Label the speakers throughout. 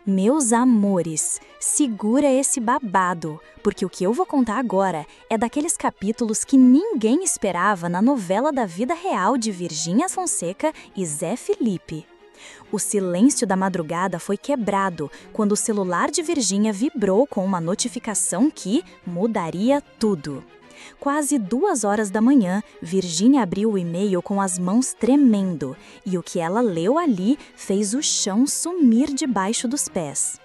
Speaker 1: Meus amores, segura esse babado, porque o que eu vou contar agora é daqueles capítulos que ninguém esperava na novela da vida real de Virgínia Fonseca e Zé Felipe. O silêncio da madrugada foi quebrado quando o celular de Virgínia vibrou com uma notificação que mudaria tudo. Quase 2 horas da manhã, Virgínia abriu o e-mail com as mãos tremendo, e o que ela leu ali fez o chão sumir debaixo dos pés.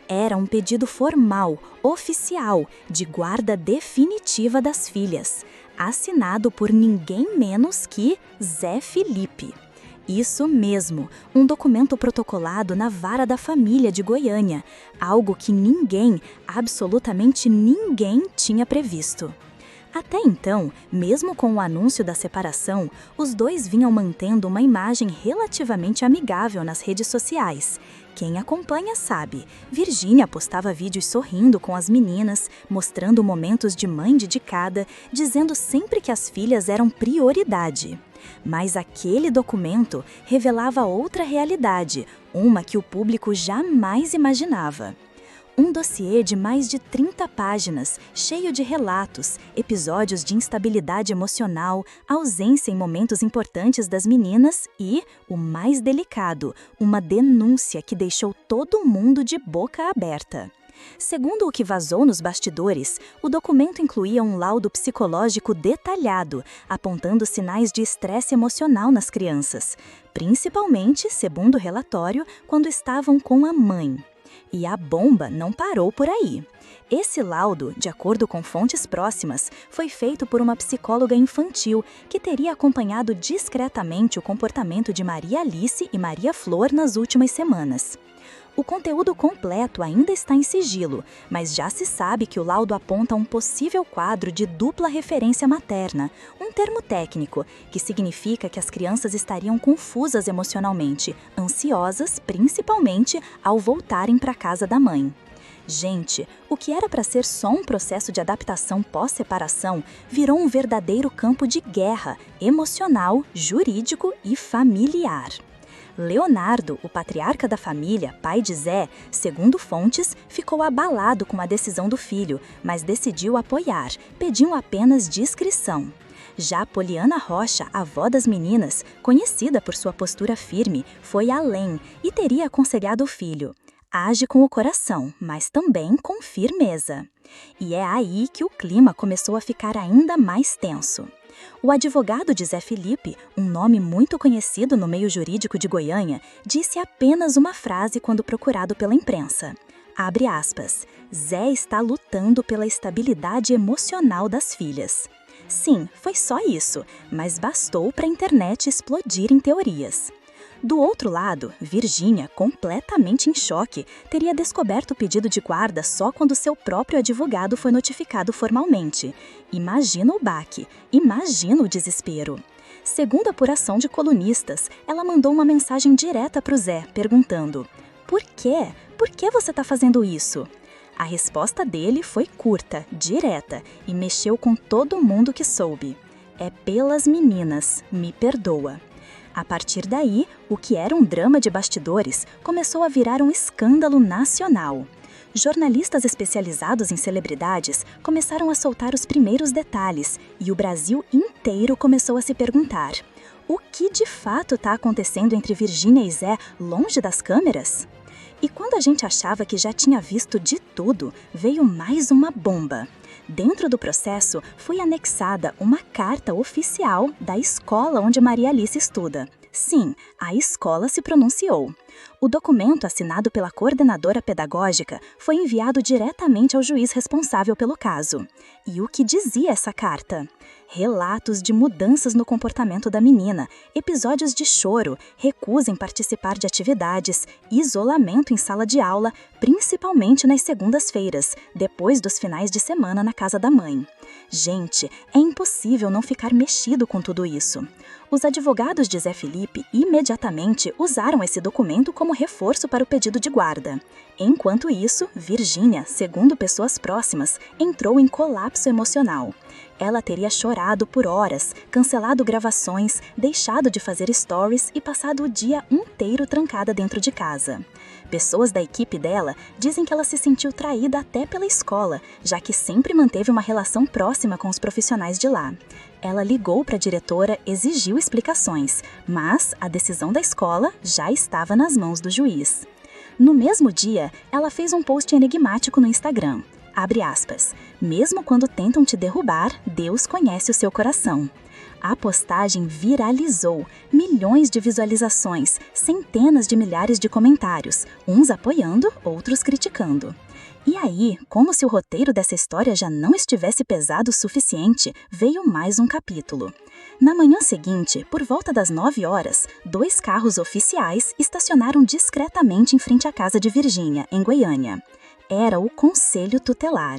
Speaker 1: Era um pedido formal, oficial, de guarda definitiva das filhas, assinado por ninguém menos que Zé Felipe. Isso mesmo, um documento protocolado na Vara da Família de Goiânia, algo que ninguém, absolutamente ninguém, tinha previsto. Até então, mesmo com o anúncio da separação, os dois vinham mantendo uma imagem relativamente amigável nas redes sociais. Quem acompanha sabe, Virgínia postava vídeos sorrindo com as meninas, mostrando momentos de mãe dedicada, dizendo sempre que as filhas eram prioridade. Mas aquele documento revelava outra realidade, uma que o público jamais imaginava. Um dossiê de mais de 30 páginas, cheio de relatos, episódios de instabilidade emocional, ausência em momentos importantes das meninas e, o mais delicado, uma denúncia que deixou todo mundo de boca aberta. Segundo o que vazou nos bastidores, o documento incluía um laudo psicológico detalhado, apontando sinais de estresse emocional nas crianças, principalmente, segundo o relatório, quando estavam com a mãe. E a bomba não parou por aí. Esse laudo, de acordo com fontes próximas, foi feito por uma psicóloga infantil que teria acompanhado discretamente o comportamento de Maria Alice e Maria Flor nas últimas semanas. O conteúdo completo ainda está em sigilo, mas já se sabe que o laudo aponta um possível quadro de dupla referência materna, um termo técnico, que significa que as crianças estariam confusas emocionalmente, ansiosas, principalmente, ao voltarem para a casa da mãe. Gente, o que era para ser só um processo de adaptação pós-separação virou um verdadeiro campo de guerra emocional, jurídico e familiar. Leonardo, o patriarca da família, pai de Zé, segundo fontes, ficou abalado com a decisão do filho, mas decidiu apoiar, pediu apenas discrição. Já Poliana Rocha, avó das meninas, conhecida por sua postura firme, foi além e teria aconselhado o filho: age com o coração, mas também com firmeza. E é aí que o clima começou a ficar ainda mais tenso. O advogado de Zé Felipe, um nome muito conhecido no meio jurídico de Goiânia, disse apenas uma frase quando procurado pela imprensa. Abre aspas, Zé está lutando pela estabilidade emocional das filhas. Sim, foi só isso, mas bastou para a internet explodir em teorias. Do outro lado, Virgínia, completamente em choque, teria descoberto o pedido de guarda só quando seu próprio advogado foi notificado formalmente. Imagina o baque, imagina o desespero. Segundo a apuração de colunistas, ela mandou uma mensagem direta para o Zé, perguntando: por quê? Por que você está fazendo isso? A resposta dele foi curta, direta, e mexeu com todo mundo que soube. É pelas meninas, me perdoa. A partir daí, o que era um drama de bastidores começou a virar um escândalo nacional. Jornalistas especializados em celebridades começaram a soltar os primeiros detalhes e o Brasil inteiro começou a se perguntar: o que de fato está acontecendo entre Virgínia e Zé longe das câmeras? E quando a gente achava que já tinha visto de tudo, veio mais uma bomba. Dentro do processo, foi anexada uma carta oficial da escola onde Maria Alice estuda. Sim, a escola se pronunciou. O documento, assinado pela coordenadora pedagógica, foi enviado diretamente ao juiz responsável pelo caso. E o que dizia essa carta? Relatos de mudanças no comportamento da menina, episódios de choro, recusa em participar de atividades, isolamento em sala de aula, principalmente nas segundas-feiras, depois dos finais de semana na casa da mãe. Gente, é impossível não ficar mexido com tudo isso. Os advogados de Zé Felipe imediatamente usaram esse documento como reforço para o pedido de guarda. Enquanto isso, Virgínia, segundo pessoas próximas, entrou em colapso emocional. Ela teria chorado por horas, cancelado gravações, deixado de fazer stories e passado o dia inteiro trancada dentro de casa. Pessoas da equipe dela dizem que ela se sentiu traída até pela escola, já que sempre manteve uma relação próxima com os profissionais de lá. Ela ligou para a diretora, exigiu explicações, mas a decisão da escola já estava nas mãos do juiz. No mesmo dia, ela fez um post enigmático no Instagram. Abre aspas. Mesmo quando tentam te derrubar, Deus conhece o seu coração. A postagem viralizou, milhões de visualizações, centenas de milhares de comentários, uns apoiando, outros criticando. E aí, como se o roteiro dessa história já não estivesse pesado o suficiente, veio mais um capítulo. Na manhã seguinte, por volta das 9 horas, 2 carros oficiais estacionaram discretamente em frente à casa de Virgínia, em Goiânia. Era o Conselho Tutelar.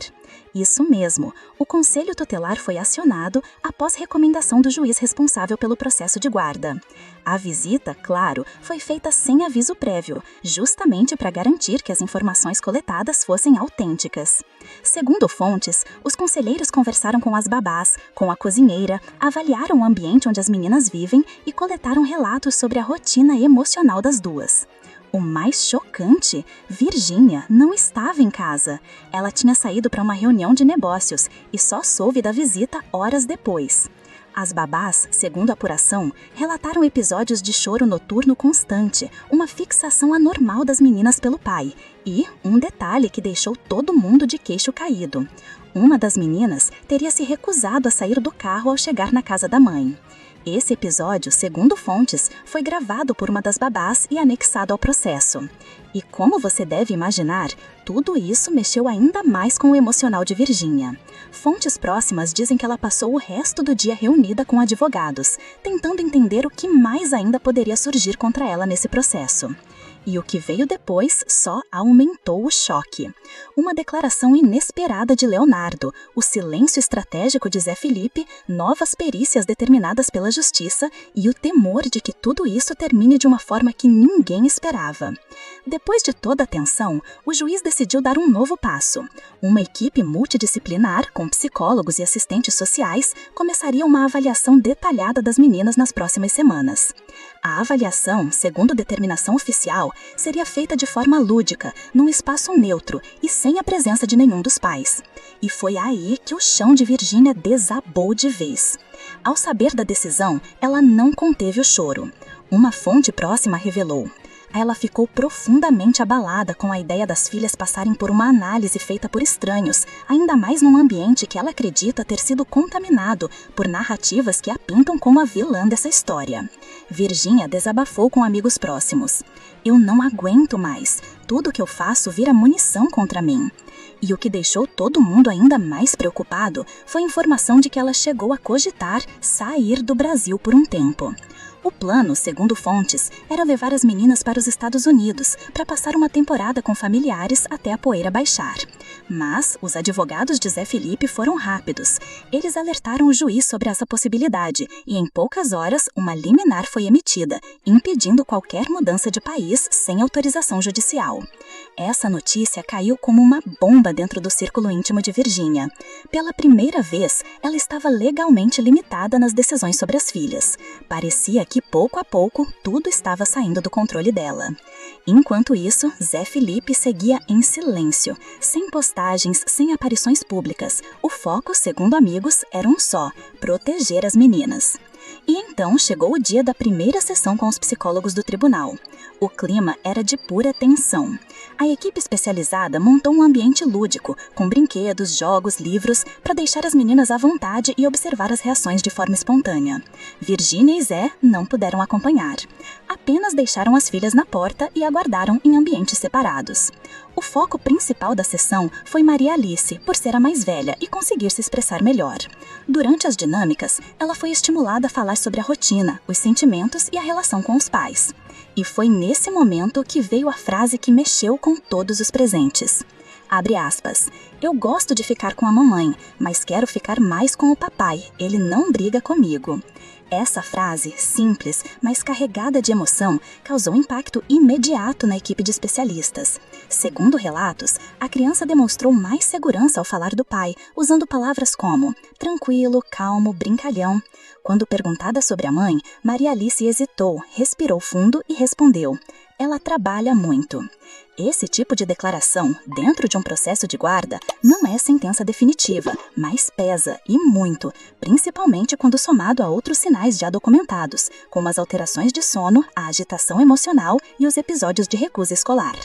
Speaker 1: Isso mesmo, o Conselho Tutelar foi acionado após recomendação do juiz responsável pelo processo de guarda. A visita, claro, foi feita sem aviso prévio, justamente para garantir que as informações coletadas fossem autênticas. Segundo fontes, os conselheiros conversaram com as babás, com a cozinheira, avaliaram o ambiente onde as meninas vivem e coletaram relatos sobre a rotina emocional das duas. O mais chocante, Virgínia não estava em casa. Ela tinha saído para uma reunião de negócios e só soube da visita horas depois. As babás, segundo a apuração, relataram episódios de choro noturno constante, uma fixação anormal das meninas pelo pai e um detalhe que deixou todo mundo de queixo caído. Uma das meninas teria se recusado a sair do carro ao chegar na casa da mãe. Esse episódio, segundo fontes, foi gravado por uma das babás e anexado ao processo. E como você deve imaginar, tudo isso mexeu ainda mais com o emocional de Virgínia. Fontes próximas dizem que ela passou o resto do dia reunida com advogados, tentando entender o que mais ainda poderia surgir contra ela nesse processo. E o que veio depois só aumentou o choque. Uma declaração inesperada de Leonardo, o silêncio estratégico de Zé Felipe, novas perícias determinadas pela justiça e o temor de que tudo isso termine de uma forma que ninguém esperava. Depois de toda a tensão, o juiz decidiu dar um novo passo. Uma equipe multidisciplinar, com psicólogos e assistentes sociais, começaria uma avaliação detalhada das meninas nas próximas semanas. A avaliação, segundo determinação oficial, seria feita de forma lúdica, num espaço neutro e sem a presença de nenhum dos pais. E foi aí que o chão de Virgínia desabou de vez. Ao saber da decisão, ela não conteve o choro. Uma fonte próxima revelou: ela ficou profundamente abalada com a ideia das filhas passarem por uma análise feita por estranhos, ainda mais num ambiente que ela acredita ter sido contaminado por narrativas que a pintam como a vilã dessa história. Virgínia desabafou com amigos próximos: eu não aguento mais, tudo que eu faço vira munição contra mim. E o que deixou todo mundo ainda mais preocupado foi a informação de que ela chegou a cogitar sair do Brasil por um tempo. O plano, segundo fontes, era levar as meninas para os Estados Unidos para passar uma temporada com familiares até a poeira baixar. Mas os advogados de Zé Felipe foram rápidos. Eles alertaram o juiz sobre essa possibilidade e em poucas horas uma liminar foi emitida, impedindo qualquer mudança de país sem autorização judicial. Essa notícia caiu como uma bomba dentro do círculo íntimo de Virgínia. Pela primeira vez, ela estava legalmente limitada nas decisões sobre as filhas. Parecia que pouco a pouco tudo estava saindo do controle dela. Enquanto isso, Zé Felipe seguia em silêncio, sem postagens, sem aparições públicas. O foco, segundo amigos, era um só: proteger as meninas. E então chegou o dia da primeira sessão com os psicólogos do tribunal. O clima era de pura tensão. A equipe especializada montou um ambiente lúdico, com brinquedos, jogos, livros, para deixar as meninas à vontade e observar as reações de forma espontânea. Virgínia e Zé não puderam acompanhar. Apenas deixaram as filhas na porta e aguardaram em ambientes separados. O foco principal da sessão foi Maria Alice, por ser a mais velha e conseguir se expressar melhor. Durante as dinâmicas, ela foi estimulada a falar sobre a rotina, os sentimentos e a relação com os pais. E foi nesse momento que veio a frase que mexeu com todos os presentes. Abre aspas. Eu gosto de ficar com a mamãe, mas quero ficar mais com o papai. Ele não briga comigo. Essa frase, simples, mas carregada de emoção, causou impacto imediato na equipe de especialistas. Segundo relatos, a criança demonstrou mais segurança ao falar do pai, usando palavras como tranquilo, calmo, brincalhão. Quando perguntada sobre a mãe, Maria Alice hesitou, respirou fundo e respondeu: ela trabalha muito. Esse tipo de declaração, dentro de um processo de guarda, não é sentença definitiva, mas pesa, e muito, principalmente quando somado a outros sinais já documentados, como as alterações de sono, a agitação emocional e os episódios de recusa escolar.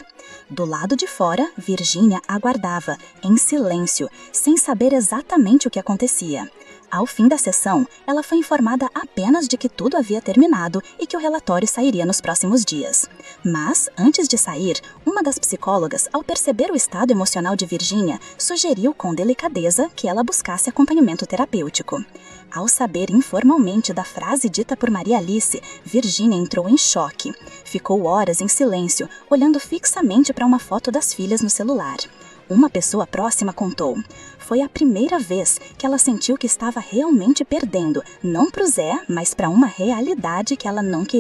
Speaker 1: Do lado de fora, Virgínia aguardava, em silêncio, sem saber exatamente o que acontecia. Ao fim da sessão, ela foi informada apenas de que tudo havia terminado e que o relatório sairia nos próximos dias. Mas, antes de sair, uma das psicólogas, ao perceber o estado emocional de Virgínia, sugeriu com delicadeza que ela buscasse acompanhamento terapêutico. Ao saber informalmente da frase dita por Maria Alice, Virgínia entrou em choque. Ficou horas em silêncio, olhando fixamente para uma foto das filhas no celular. Uma pessoa próxima contou: foi a primeira vez que ela sentiu que estava realmente perdendo, não para o Zé, mas para uma realidade que ela não queria.